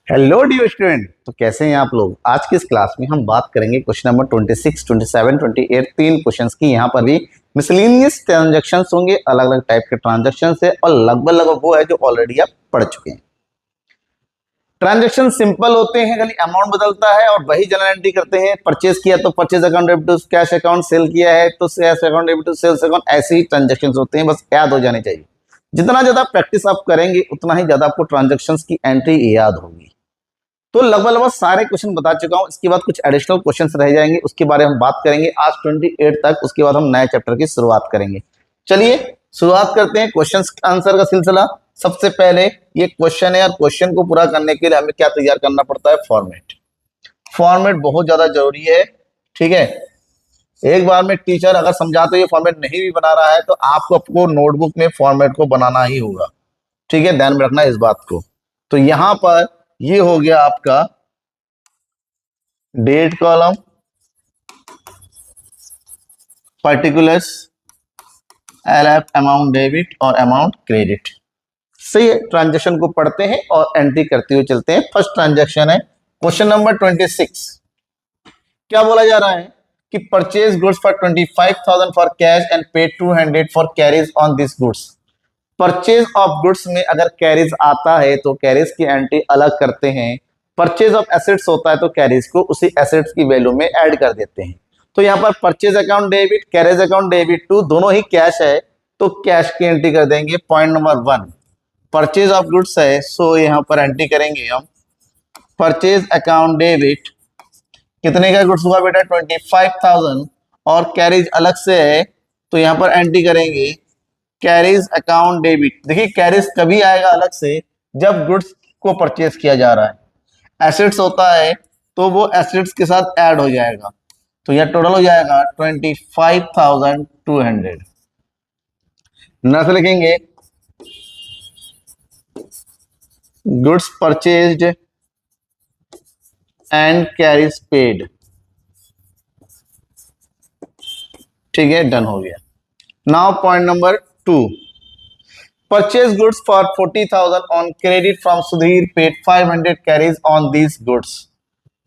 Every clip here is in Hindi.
Hello dear student. तो कैसे हैं आप लोग। आज की इस क्लास में हम बात करेंगे क्वेश्चन नंबर 26, 27, 28 तीन क्वेश्चंस की। यहाँ पर भी मिसलेनियस ट्रांजैक्शंस होंगे, अलग अलग टाइप के ट्रांजैक्शंस है और लगभग वो है जो ऑलरेडी आप पढ़ चुके हैं। ट्रांजैक्शन सिंपल होते हैं, खाली अमाउंट बदलता है और वही जनरल एंट्री करते हैं। परचेज किया तो purchase account debit to cash account, sale किया है तो cash account debit to sales account. ऐसे ही ट्रांजैक्शन होते हैं, बस याद हो जाने चाहिए। जितना ज्यादा प्रैक्टिस आप करेंगे उतना ही ज्यादा आपको ट्रांजैक्शंस की एंट्री याद होगी। तो लगभग सारे क्वेश्चन बता चुका हूं। इसके बाद कुछ एडिशनल क्वेश्चंस रह जाएंगे, उसके बारे में हम बात करेंगे आज 28 तक। उसके बाद हम नए चैप्टर की शुरुआत करेंगे। चलिए शुरुआत करते हैं क्वेश्चंस आंसर का सिलसिला। सबसे पहले ये क्वेश्चन है और क्वेश्चन को पूरा करने के लिए हमें क्या तैयार करना पड़ता है, फॉर्मेट। फॉर्मेट बहुत ज्यादा जरूरी है, ठीक है। एक बार में टीचर अगर समझाते हुए फॉर्मेट नहीं भी बना रहा है तो आपको नोटबुक में फॉर्मेट को बनाना ही होगा, ठीक है। ध्यान में रखना इस बात को। तो यहां पर ये हो गया आपका date column, particulars, LF amount debit और अमाउंट क्रेडिट। सही है। ट्रांजैक्शन को पढ़ते हैं और एंट्री करते हुए चलते हैं। फर्स्ट ट्रांजैक्शन है क्वेश्चन नंबर 26। क्या बोला जा रहा है कि purchase goods for 25,000 for cash and पे 200 for carries on this goods. Purchase of goods में अगर कैरीज आता है तो कैरीज की एंट्री अलग करते हैं। परचेज ऑफ एसेट्स होता है तो कैरीज को उसी एसेट्स की वैल्यू में ऐड कर देते हैं। तो यहाँ पर purchase account debit, carriage account debit to दोनों ही कैश है तो कैश की एंट्री कर देंगे। Point number 1 purchase of goods है, सो यहाँ पर एंट्री करेंगे हम परचेज अकाउंट डेबिट। कितने का गुड्स हुआ बेटा, 25,000 और कैरीज अलग से है तो यहाँ पर एंट्री करेंगे कैरीज अकाउंट डेबिट। देखिए कैरीज कभी आएगा अलग से जब गुड्स को परचेज किया जा रहा है। एसेट्स होता है तो वो एसेट्स के साथ ऐड हो जाएगा। तो यह टोटल हो जाएगा 25,200। नेक्स्ट लिखेंगे goods purchased and carries paid. ठीक है, डन हो गया। Now point number 2 purchase goods for 40,000 on credit from Sudhir, paid 500 carries on these goods.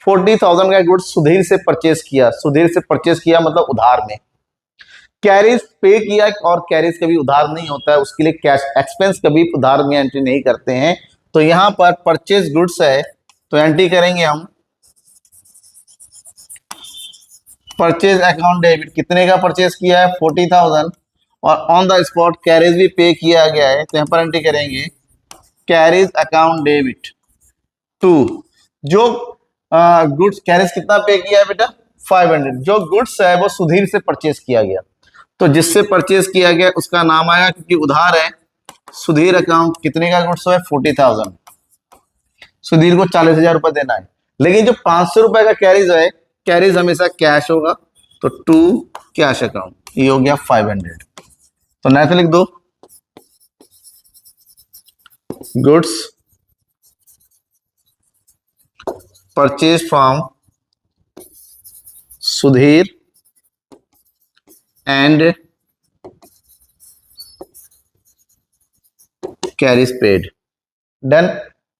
40,000 का गुड्स सुधीर से परचेज किया, सुधीर से परचेज किया मतलब उधार में। कैरीज पे किया और कैरीज कभी उधार नहीं होता है, उसके लिए कैश एक्सपेंस कभी उधार में एंट्री नहीं करते हैं। तो यहां पर परचेज गुड्स है तो एंट्री करेंगे हम परचेज अकाउंट डेबिट। कितने का परचेज किया है, 40,000 और ऑन द स्पॉट कैरेज भी पे किया गया है तो यहाँ पर एंट्री करेंगे कैरेज अकाउंट डेबिट टू जो गुड्स। कैरेज कितना पे किया है बेटा, 500। जो गुड्स है वो सुधीर से परचेज किया गया तो जिससे परचेज किया गया उसका नाम आया, क्योंकि उधार है। सुधीर अकाउंट कितने का गुड्स है, 40,000। सुधीर को 40,000 रुपए देना है, लेकिन जो 500 रुपए का कैरेज है, कैरेज हमेशा कैश होगा तो टू कैश अकाउंट, ये हो गया 500। तो नेक्स्ट लिख दो goods purchase from Sudhir and carries paid. Done.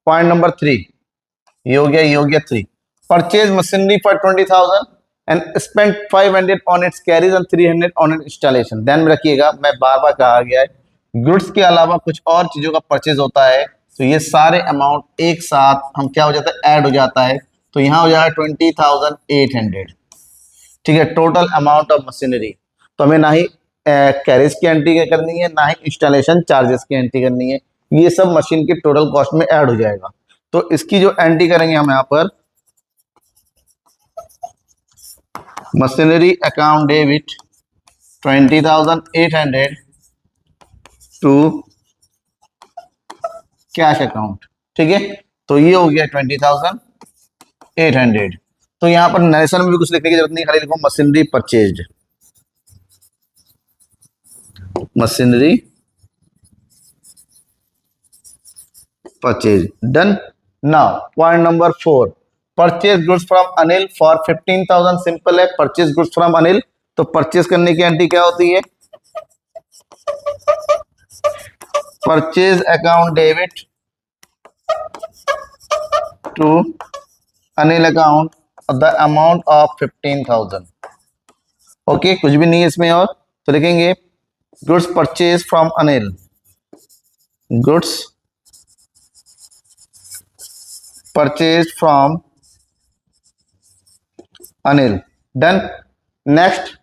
Point number 3 ये हो गया, ये हो गया 3। Purchase machinery for 20,000 and spend 500 on it's carries and 300 on it's installation. ध्यान में रखिएगा, मैं बार बार कहा गया है गुड्स के अलावा कुछ और चीजों का परचेज होता है तो ये सारे अमाउंट एक साथ हम क्या हो जाता है, ऐड हो जाता है। तो यहाँ हो जाएगा 20,800। ठीक है, टोटल अमाउंट ऑफ मशीनरी। तो हमें ना ही कैरेज की एंट्री करनी है, ना ही इंस्टॉलेशन चार्जेस की एंट्री करनी है। ये सब मशीन के टोटल कॉस्ट में ऐड हो जाएगा। तो इसकी जो एंट्री करेंगे हम यहाँ पर machinery account debit 20,800 to cash account. ठीक है, तो ये हो गया 20,800। तो यहां पर नरेशन में भी कुछ लिखने की जरूरत नहीं, खाली लिखो machinery purchased, machinery purchase. Done. Now point number 4 purchase goods from Anil for 15,000। Simple है, परचेज गुड्स फ्रॉम अनिल तो परचेज करने की एंट्री क्या होती है, purchase account debit to Anil account the amount of 15,000। Okay, कुछ भी नहीं है इसमें और, तो लिखेंगे goods purchase from Anil, goods purchase from Anil, done. Next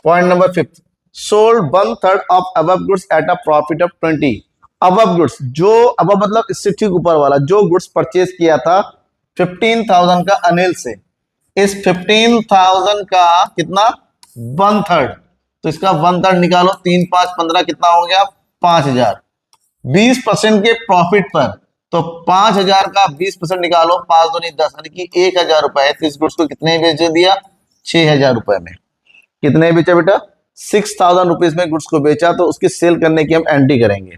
point number 5, sold 1/3 of above goods at a profit of 20। Above goods, जो अबव मतलब इससे ठीक ऊपर वाला, जो गुड्स परचेज किया था 15,000 का अनिल से, इस 15,000 का कितना 1/3, तो इसका 1/3 निकालो, 3 5 15 कितना हो गया 5,000। 20% के प्रॉफिट पर, तो 5,000 का 20% निकालो, 5 दूनी 10 यानी कि 1,000 रुपए। तो इस गुड्स को कितने बेच दिया 6,000 रुपए में। कितने बेचा बेटा 6,000 रुपीज में गुड्स को बेचा, तो उसकी सेल करने की हम एंट्री करेंगे।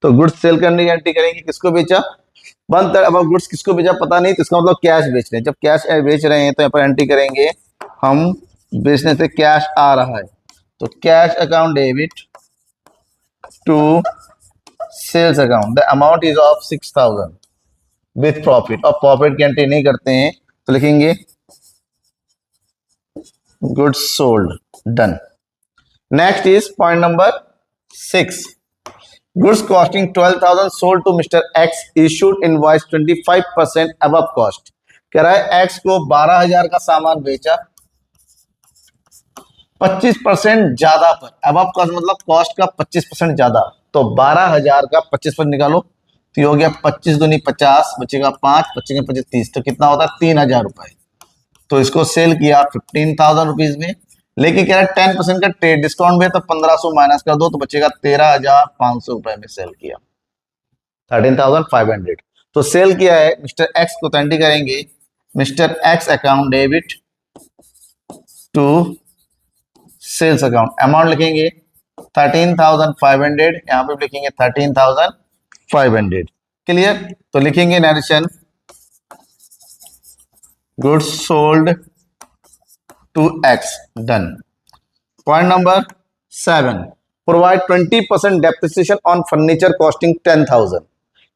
तो गुड्स सेल करने की एंट्री करेंगे, किसको बेचा 1/3। अब गुड्स किसको बेचा पता नहीं, तो इसका मतलब कैश बेच रहे हैं। जब कैश बेच रहे हैं तो यहाँ पर एंट्री करेंगे हम, बेचने से कैश आ रहा है, तो cash account debit to sales account, the amount is of 6,000 with profit. और प्रॉफिट की एंट्री नहीं करते हैं तो लिखेंगे goods sold, done. Next is point number 6, goods costing 12,000 sold to mister X, issued invoice 25% above cost. कह रहा है एक्स को 12,000 का सामान बेचा 25% ज्यादा पर, अबव कॉस्ट मतलब कॉस्ट का 25% ज्यादा, तो 12,000 का 25% निकालो, तो ये हो गया 25 दूनी 50, बचेगा 5, बचेगा 25 30, तो कितना होता है 3,000 रुपए। तो इसको सेल किया 15,000 रुपीज में, लेकिन कह रहा है 10% का ट्रेड डिस्काउंट में, तो 1,500 माइनस कर दो, तो बचेगा 13,500 रुपए में सेल किया, 13,500। तो सेल किया है मिस्टर एक्स को, तो एंट्री करेंगे mister X account debit to sales account, amount लिखेंगे 13,500, यहां पे लिखेंगे 13,500। क्लियर, तो लिखेंगे narration goods sold to X, done. Point number 7, provide 20% depreciation on furniture costing 10,000।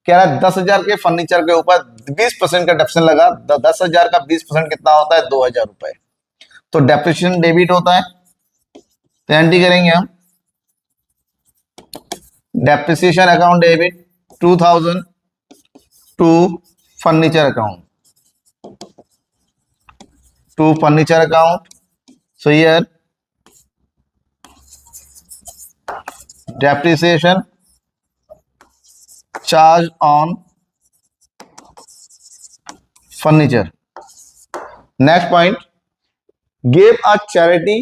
कह रहा है 10,000 के फर्नीचर के ऊपर 20% का डेप्रिसिएशन लगा, 10,000 का 20% कितना होता है 2,000 रुपए, तो डेप्रिसिएशन डेबिट होता है, तो एंट्री करेंगे हम depreciation account debit 2,000 to furniture account, to furniture account. So here depreciation charge on furniture. Next point, give a charity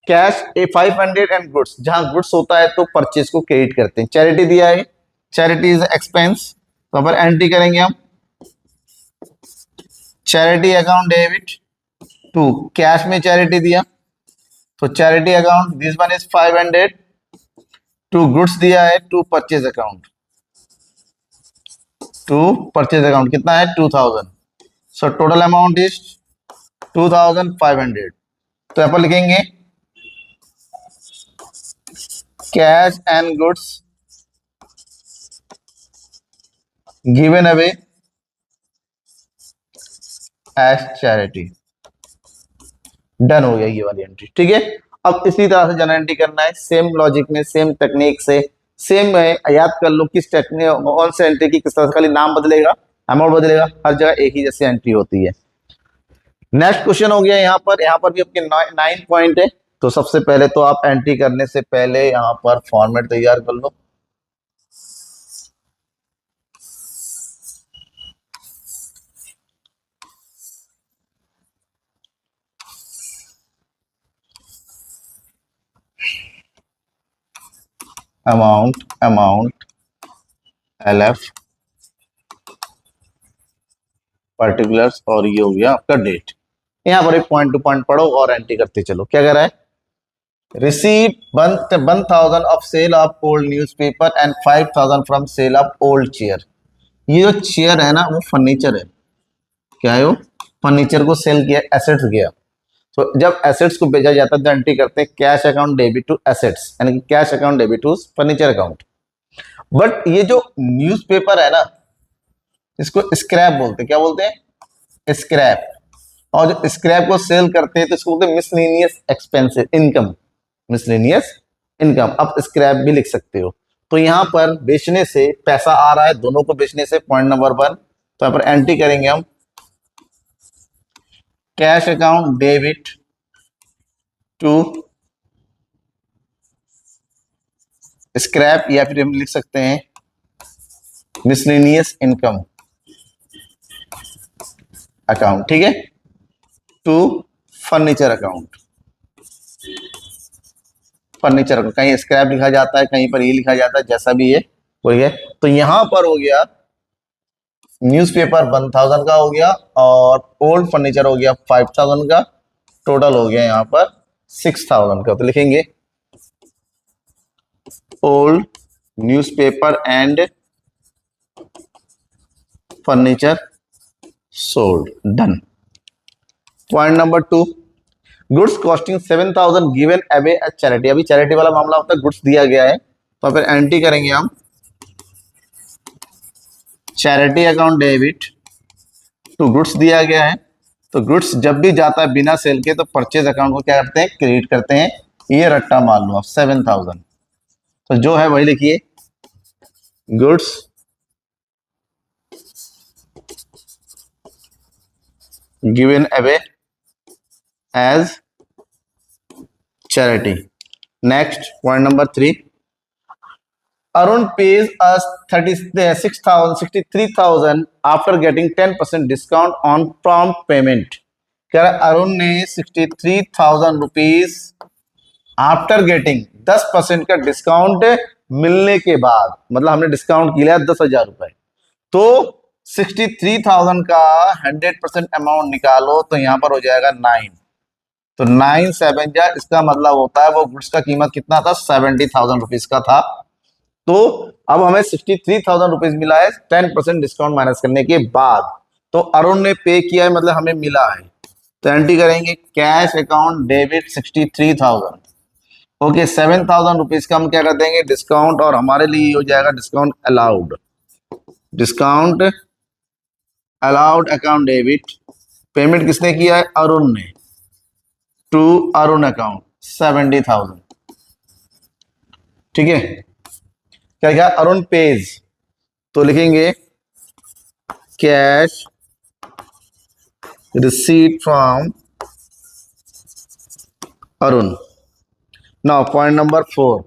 cash a 500 and goods, जहां गुड्स होता है तो परचेज को क्रेडिट करते हैं, चैरिटी दिया है, चैरिटी इज एक्सपेंस, तो पर एंट्री करेंगे हम charity account debit to cash में चैरिटी दिया, तो charity account this one is 500 to goods दिया है to purchase account, to purchase account कितना है 2,000, सो टोटल अमाउंट इज 2,500। तो यहाँ पर लिखेंगे cash and goods given away as charity, done हो गया ये वाली एंट्री। ठीक है, अब इसी तरह से जनरल एंट्री करना है, सेम लॉजिक में, सेम टेक्निक से, सेम याद कर लो किस टेक्निक कौन से एंट्री की किस तरह से, खाली नाम बदलेगा, अमाउंट बदलेगा, हर जगह एक ही जैसी एंट्री होती है। नेक्स्ट क्वेश्चन हो गया यहाँ पर भी आपके 9 पॉइंट है, तो सबसे पहले तो आप एंट्री करने से पहले यहाँ पर फॉर्मेट तैयार कर लो। अमाउंट LF पर्टिकुलर्स, और ये हो गया आपका डेट। यहाँ पर एक पॉइंट टू पॉइंट पढ़ो और एंट्री करते चलो। क्या कह रहा है, receive 1,000 of sale of old newspaper and 5,000 from sale of old chair. ये जो चेयर है ना वो फर्नीचर है, क्या है वो फर्नीचर को सेल किया, एसेट्स गया, तो जब एसेट्स को बेचा जाता है तो एंट्री करते हैं cash account debit to assets, यानी कि cash account debit to furniture account. But ये जो न्यूज़पेपर है ना, इसको स्क्रैप बोलते हैं। क्या बोलते हैं? स्क्रैप। और जो स्क्रैप को सेल करते हैं तो इसको बोलते हैं miscellaneous expensive income. Miscellaneous income. आप स्क्रैप भी लिख सकते हो। तो यहां पर बेचने से पैसा आ रहा है, दोनों को बेचने से, पॉइंट नंबर 1। तो यहां पर एंट्री करेंगे हम cash account debit to scrap, या फिर हम लिख सकते हैं मिसलेनियस इनकम अकाउंट। ठीक है, to furniture account. Furniture account, कहीं स्क्रैप लिखा जाता है, कहीं पर ये लिखा जाता है, जैसा भी ये हो गया। तो यहां पर हो गया न्यूज़पेपर 1000 का हो गया, और ओल्ड फर्नीचर हो गया 5000 का। टोटल हो गया यहाँ पर 6000 का। तो लिखेंगे old newspaper and furniture sold. Done. Point number 2, goods costing 7000 given away as charity. अभी चैरिटी वाला मामला होता है, गुड्स दिया गया है, तो फिर एंट्री करेंगे हम charity account debit to goods दिया गया है। तो गुड्स जब भी जाता है बिना सेल के, तो परचेज अकाउंट को क्या करते हैं? क्रेडिट करते हैं। ये रट्टा मान लो आप 7000। तो जो है वही लिखिए, goods given away as charity. Next point number 3, Arun pays us 63,000 after getting 10% discount on prompt payment। कह रहा अरुण ने 63,000 रुपीज आफ्टर गेटिंग 10% का डिस्काउंट मिलने के बाद, मतलब हमने डिस्काउंट किया 10,000 रुपए, तो 63,000 का 100% अमाउंट निकालो तो यहां पर हो जाएगा 9। तो 9 7 जा, इसका मतलब होता है वो गुड्स का कीमत कितना था? 70,000 रुपीज का था। तो अब हमें 63,000 रुपीज मिला है 10% डिस्काउंट माइनस करने के बाद। तो अरुण ने पे किया है, मतलब हमें मिला है। तो एंट्री करेंगे cash account debit 63,000। Okay, 7,000 rupees का हम क्या कर देंगे? डिस्काउंट, और हमारे लिए हो जाएगा discount allowed. Discount allowed account debit. Payment किसने किया है? अरुण ने, टू अरुण अकाउंट 70,000। ठीक है, क्या क्या? अरुण पेज, तो लिखेंगे cash receipt from Arun. Now point number 4,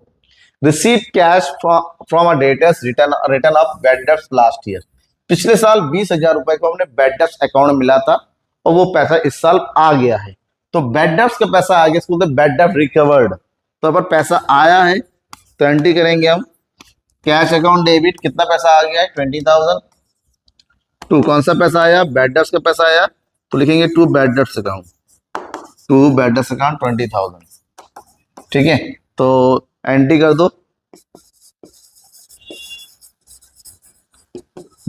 receipt cash from a debtors return of bad debts last year. पिछले साल 20,000 रुपए को हमने बैड डेट्स अकाउंट में मिला था, और वो पैसा इस साल आ गया है। तो बैड डेट्स का पैसा आ गया, इसको बोलते हैं बैड डेट रिकवर्ड। तो अगर पैसा आया है तो एंट्री करेंगे हम कैश अकाउंट डेबिट, कितना पैसा आ गया है? 20,000। टू कौन सा पैसा आया? बैड डेट्स का पैसा आया, तो लिखेंगे to bad debts account, to bad debts account 20,000। ठीक है, तो एंट्री कर दो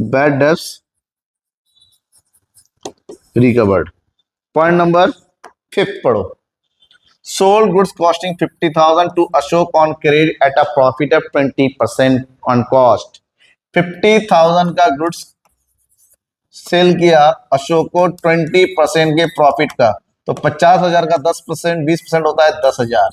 bad debts recovered. Point number 5 पढ़ो, sold goods costing 50,000 to Ashok on credit at a profit of 20% on cost. 50,000 का गुड्स सेल किया अशोक को 20% के प्रॉफिट का। तो 50,000 का 10%, 20% होता है 10,000।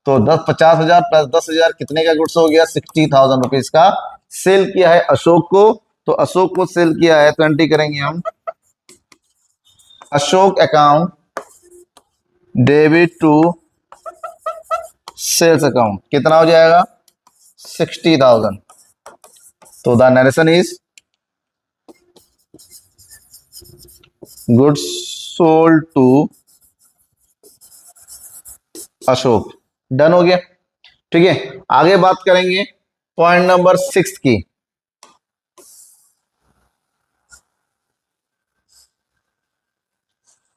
तो 50,000 प्लस 10,000 कितने का गुड्स हो गया? 60,000 रुपीज का सेल किया है अशोक को। तो अशोक को सेल किया है, तो एंट्री करेंगे हम Ashok account debit to sales account. कितना हो जाएगा? 60,000। तो the narration is goods sold to Ashok. Done हो गया। ठीक है, आगे बात करेंगे पॉइंट नंबर 6 की।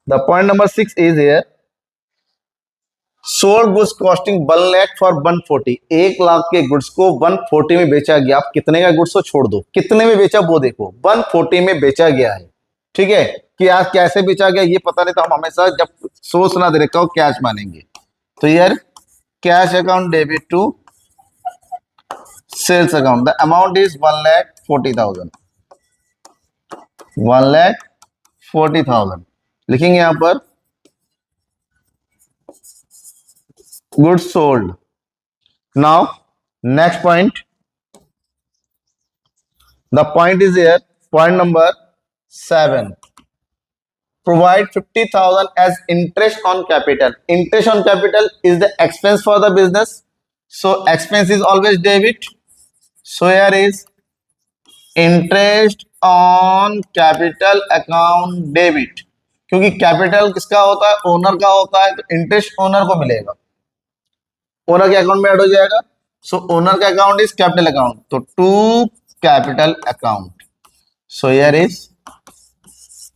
The point number 6 is here, sold goods costing 1 lakh for 140। 1 lakh के गुड्स को 140 में बेचा गया। आप कितने का गुड्स को छोड़ दो, कितने में बेचा वो देखो, 140 में बेचा गया है। ठीक है, कि आज कैसे बेचा गया ये पता नहीं, तो हम हमेशा जब सोचना दे रखा हो कैश मानेंगे। तो यार cash account debit to sales account, the amount is 1,40,000। 1,40,000 लिखेंगे यहां पर goods sold. Now next point, the point is here, point number 7, provide 50,000 as interest on capital. Interest on capital is the expense for the business, so expense is always debit, so here is interest on capital account debit, क्योंकि कैपिटल किसका होता है, ओनर का होता है, तो इंटरेस्ट ओनर को मिलेगा, ओनर के अकाउंट में ऐड हो जाएगा, सो ओनर का अकाउंट इज कैपिटल अकाउंट, तो to capital account, so here is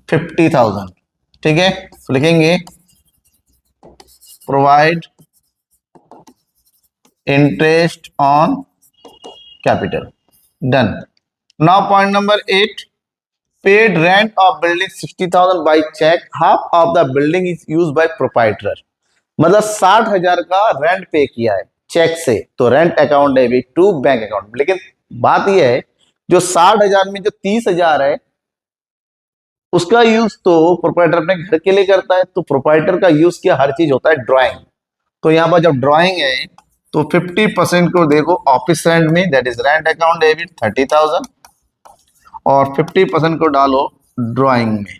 50,000, ठीक है, तो लिखेंगे provide interest on capital, done. Now point number 8, paid rent of building 60,000 by cheque, half of the building is used by proprietor, मतलब 60,000 का रेंट पे किया है चेक से, तो rent account debit to bank account. लेकिन बात यह है जो 60,000 में जो 30,000 है उसका यूज तो प्रोप्राइटर अपने घर के लिए करता है, तो प्रोप्राइटर का यूज किया हर चीज होता है ड्राइंग, तो यहां पर जब ड्राइंग है तो 50% को देखो ऑफिस रेंट में, that is rent account debit 30,000, और 50% को डालो ड्राइंग में,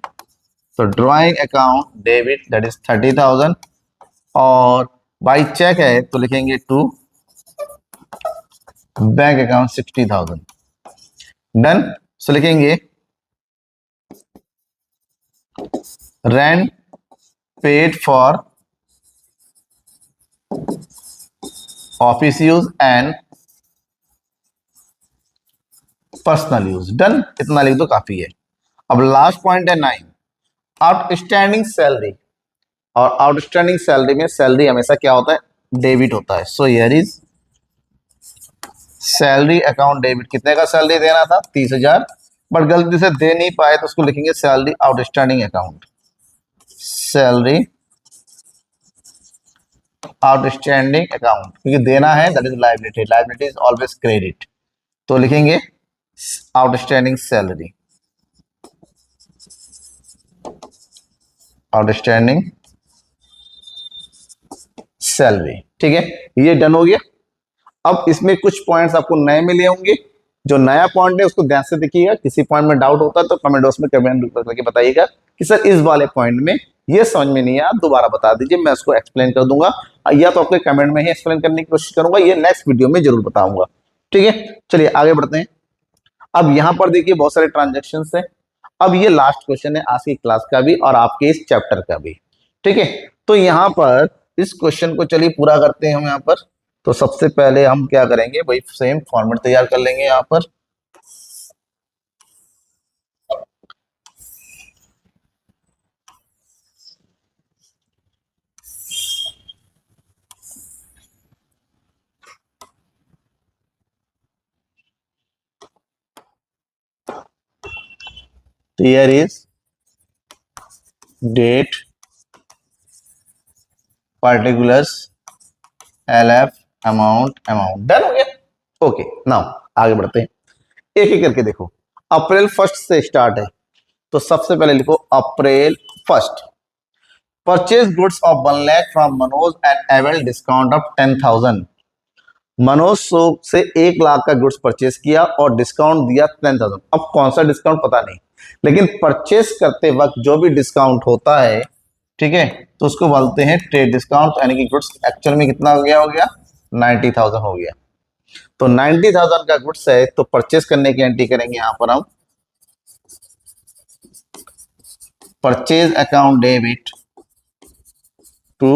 तो drawing account debit that is 30,000, और बाई चेक है तो लिखेंगे टू बैंक अकाउंट 60,000, डन। सो लिखेंगे rent paid for office use and personal use, done, इतना लिख दो काफी है। अब लास्ट पॉइंट है 9, आउटस्टैंडिंग सैलरी, और आउटस्टैंडिंग सैलरी में सैलरी हमेशा क्या होता है, डेबिट होता है, सो here is salary account debit, कितने का सैलरी देना था 30,000, बट गलती से दे नहीं पाए तो उसको लिखेंगे salary outstanding account, salary outstanding account, क्योंकि देना है that is liability, liability is always credit, तो लिखेंगे आउटस्टैंडिंग सैलरी, आउटस्टैंडिंग सैलरी, ठीक है, ये डन हो गया। अब इसमें कुछ पॉइंट्स आपको नए मिले होंगे, जो नया पॉइंट है उसको ध्यान से देखिएगा, किसी पॉइंट में डाउट होता है तो कमेंट बॉक्स में कमेंट करके बताइएगा कि सर इस वाले पॉइंट में ये समझ में नहीं आया, दोबारा बता दीजिए, मैं उसको एक्सप्लेन कर दूंगा, या तो आपके कमेंट में ही एक्सप्लेन करने की कोशिश करूंगा, ये नेक्स्ट वीडियो में जरूर बताऊंगा, ठीक है। चलिए आगे बढ़ते हैं। अब यहां पर देखिए बहुत सारे ट्रांजेक्शन है, अब ये लास्ट क्वेश्चन है आज की क्लास का भी और आपके इस चैप्टर का भी, ठीक है। तो यहाँ पर इस क्वेश्चन को चलिए पूरा करते हैं हम यहाँ पर। तो सबसे पहले हम क्या करेंगे भाई, सेम फॉर्मेट तैयार कर लेंगे यहाँ पर, here is date, particulars, LF, amount, done हो गया, ओके। नाउ आगे बढ़ते हैं, एक एक करके देखो। अप्रैल 1 से स्टार्ट है, तो सबसे पहले लिखो April 1, purchase goods of 1 lakh from Manoj and avail discount of 10,000, Manoj से 1 लाख का गुड्स परचेज किया और डिस्काउंट दिया 10,000। अब कौन सा डिस्काउंट पता नहीं, लेकिन परचेस करते वक्त जो भी डिस्काउंट होता है, ठीक है, तो उसको बोलते हैं ट्रेड डिस्काउंट, यानी कि गुड्स एक्चुअल में कितना हो गया 90,000 हो गया। तो 90,000 का गुड्स है, तो परचेस करने की एंट्री करेंगे यहां पर हम, purchase account debit to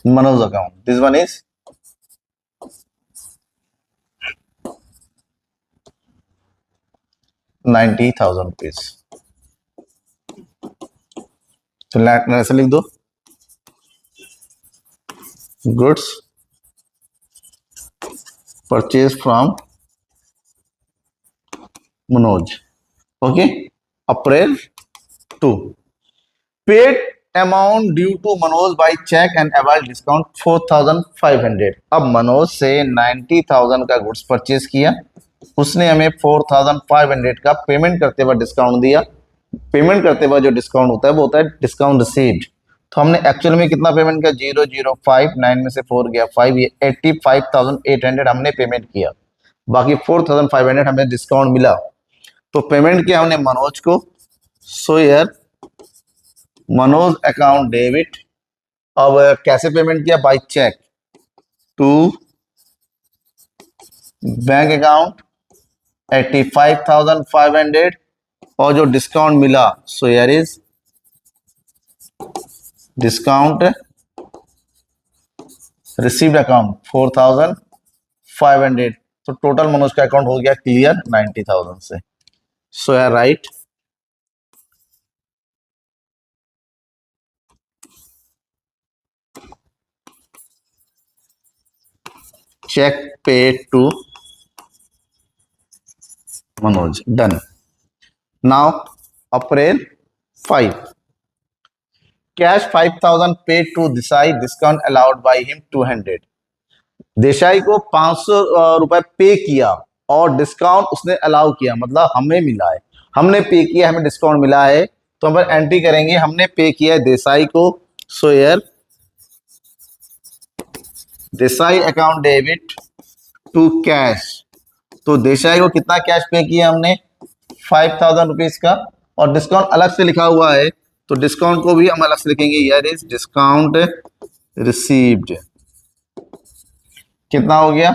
Manoj account, this one is 90,000 rupees. तो ऐसे लिख दो, goods purchase from Manoj, okay. April 2, paid amount due to Manoj by cheque and avail discount 4,500। अब मनोज से 90,000 का गुड्स परचेज किया उसने हमें 4500 का पेमेंट करते हुए डिस्काउंट दिया। पेमेंट करते हुए जो डिस्काउंट होता है वो होता है डिस्काउंट रिसीव्ड। तो हमने एक्चुअल में कितना पेमेंट किया, 0059 में से 4 गया 5, ये 85,800 हमने पेमेंट किया। बाकी 4500 हमें डिस्काउंट मिला। तो पेमेंट किया हमने मनोज को। सो यार मनोज अकाउंट डेबिट। अब कैसे पेमेंट किया, by cheque to bank account 85,500 और जो डिस्काउंट मिला, सो यार इज डिस्काउंट रिसीव्ड अकाउंट 4,500। तो टोटल मनोज का अकाउंट हो गया क्लियर 90,000 से। सो यार write cheque pay to Manoj, done. Now April 5, cash 5,000 paid to Desai, discount allowed by him 200। Desai को 500 रुपए पे किया और डिस्काउंट उसने अलाउ किया, मतलब हमें मिला है, हमने पे किया, हमें डिस्काउंट मिला है। तो हम एंट्री करेंगे, हमने पे किया है देसाई को। सो यार Desai account debit to cash. तो देसाई को कितना कैश पे किया हमने, 5,000 रुपीज का, और डिस्काउंट अलग से लिखा हुआ है तो डिस्काउंट को भी हम अलग से लिखेंगे, यार इज डिस्काउंट रिसीव्ड। कितना हो गया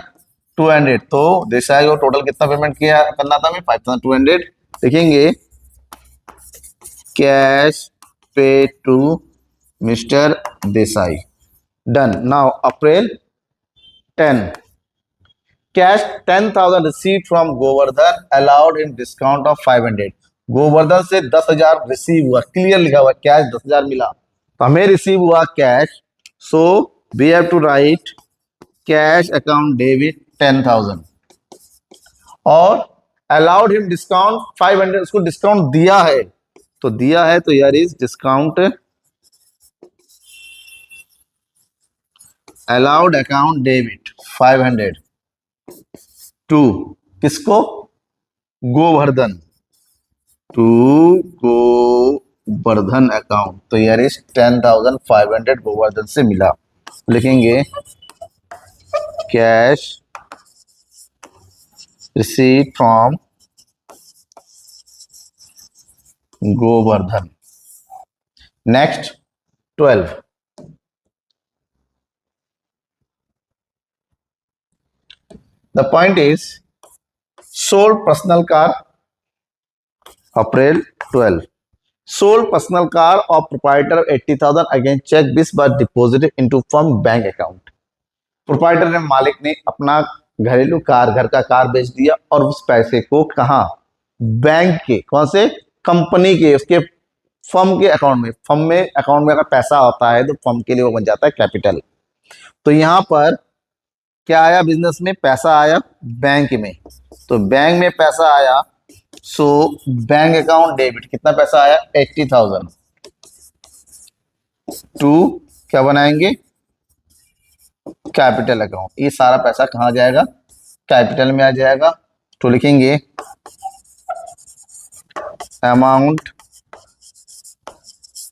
200। तो देसाई को टोटल कितना पेमेंट किया करना था हमें, 5,200। लिखेंगे cash pay to mister Desai, done. Now April 10, cash 10,000 receive from Govardhan, allowed in discount of 500। Govardhan से 10,000 रिसीव हुआ, क्लियर लिखा हुआ, कैश 10,000 मिला तो हमें रिसीव हुआ cash. So we have to write cash account debit 10,000 और अलाउड हिम डिस्काउंट 500, उसको डिस्काउंट दिया है, तो दिया है तो यार is discount allowed account debit 500 to किसको, गोवर्धन, टू गोवर्धन अकाउंट। तो यार इस 10,500 गोवर्धन से मिला। लिखेंगे cash receive from Govardhan. Next 12, the point is sold personal car, April 12, sold personal car of proprietor 80,000 against check which was deposited into firm bank account। Proprietor ने, मालिक ने अपना घरेलू कार, घर का कार बेच दिया और उस पैसे को कहा, बैंक के, कौन से, कंपनी के, उसके फर्म के अकाउंट में। फर्म में अकाउंट में अगर पैसा होता है तो फर्म के लिए वो बन जाता है कैपिटल। तो यहां पर क्या आया, बिजनेस में पैसा आया बैंक में, तो बैंक में पैसा आया। सो बैंक अकाउंट डेबिट, कितना पैसा आया 80,000 टू क्या बनाएंगे, कैपिटल अकाउंट। ये सारा पैसा कहाँ जाएगा, कैपिटल में आ जाएगा। तो लिखेंगे अमाउंट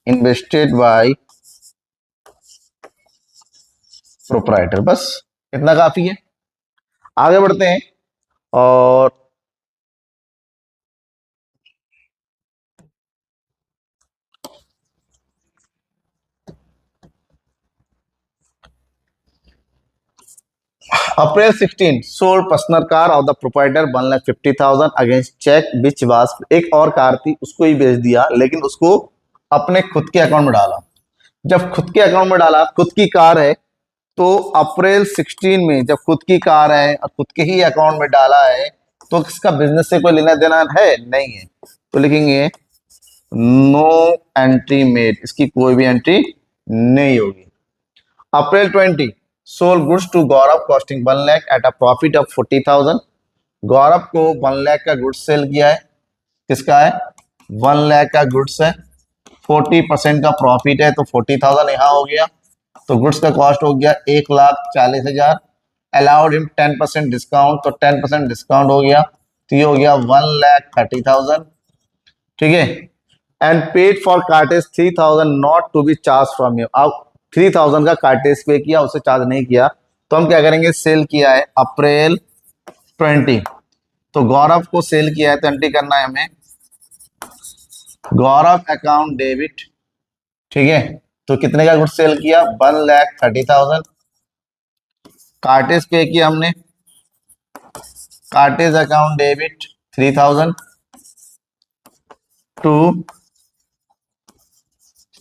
इन्वेस्टेड बाय प्रोप्राइटर, बस इतना काफी है। आगे बढ़ते हैं और April 16 sold personal car of the proprietor 1,50,000 against cheque which was, एक और कार थी उसको ही बेच दिया लेकिन उसको अपने खुद के अकाउंट में डाला। जब खुद के अकाउंट में डाला, खुद की कार है, तो अप्रैल 16 में जब खुद की कार है और खुद के ही अकाउंट में डाला है तो इसका बिजनेस से कोई लेना देना है नहीं है। तो लिखेंगे नो एंट्री मेड, इसकी कोई भी एंट्री नहीं होगी। April 20 sold goods to Gaurav costing 1 lakh at a profit of 40,000। Gaurav को 1 लाख का गुड्स सेल किया है, किसका है 1 लाख का गुड्स है, 40% का प्रॉफिट है तो 40,000 यहाँ हो गया। तो गुड्स का कॉस्ट हो गया 1,40,000 अलाउड हिम 10% डिस्काउंट, तो 10% डिस्काउंट हो गया, तो ये हो गया 1,30,000, ठीक है। And paid for cartage 3,000 not to be charge from you. अब 3,000 का कार्टेज पे किया, उसे चार्ज नहीं किया, तो हम क्या करेंगे, सेल किया है अप्रैल 20, तो गौरव को सेल किया है, तो एंट्री करना है हमें गौरव अकाउंट डेबिट, ठीक है। तो कितने का गुड्स सेल किया, 1,30,000। कार्टेज पे किया हमने, cartage account debit 3,000 to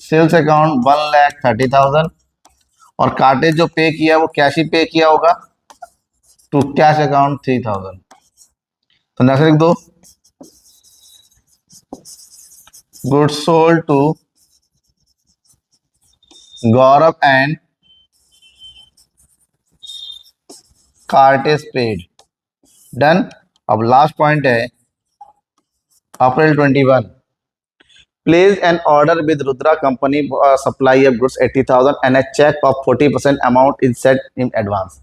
sales account 1,30,000, और कार्टेज जो पे किया वो कैश ही पे किया होगा, टू कैश अकाउंट 3,000। तो नेक्स्ट लिख दो, goods sold to Gaurav and cartage paid, done. अब लास्ट पॉइंट है April 21, place an order with Rudra company supply of goods 80,000 and a cheque of 40% amount is set in advance.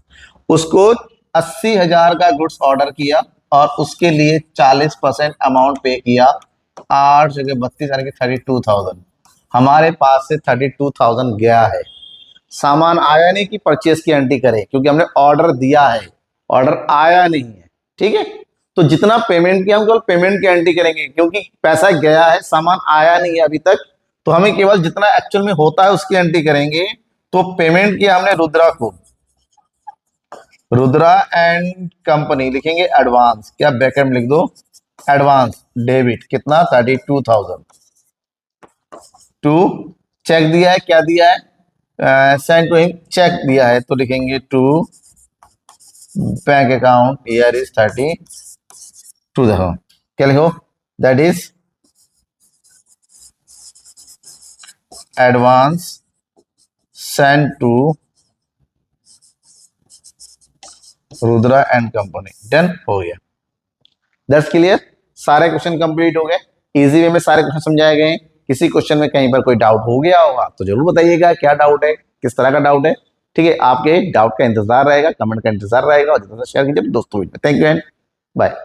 उसको 80,000 का गुड्स ऑर्डर किया और उसके लिए 40% अमाउंट पे किया, 8 जगह 32 यानी कि 32,000। हमारे पास से 32,000 गया है, सामान आया नहीं कि परचेस की एंट्री करें, क्योंकि हमने ऑर्डर दिया है, ऑर्डर आया नहीं है, ठीक है। तो जितना पेमेंट किया हम केवल पेमेंट की एंट्री करेंगे, क्योंकि पैसा गया है, सामान आया नहीं है अभी तक, तो हमें केवल जितना एक्चुअल में होता है उसकी एंट्री करेंगे। तो पेमेंट किया हमने रुद्रा को, रुद्रा एंड कंपनी लिखेंगे एडवांस, क्या ब्रैकेट में लिख दो, एडवांस डेबिट कितना 32,000 टू चेक दिया है, क्या दिया है, सेंड टू हिम चेक दिया है, तो लिखेंगे to bank account here is 32, देखो क्या लिखो, that is advance send to Rudra and company, done हो गया। दैट्स क्लियर, सारे क्वेश्चन कंप्लीट हो गए, इजी वे में सारे क्वेश्चन समझाए गए। किसी क्वेश्चन में कहीं पर कोई डाउट हो गया होगा तो जरूर बताइएगा, क्या डाउट है, किस तरह का डाउट है, ठीक है। आपके डाउट का इंतजार रहेगा, कमेंट का इंतजार रहेगा, और जितना शेयर कीजिए दोस्तों में। Thank you and bye.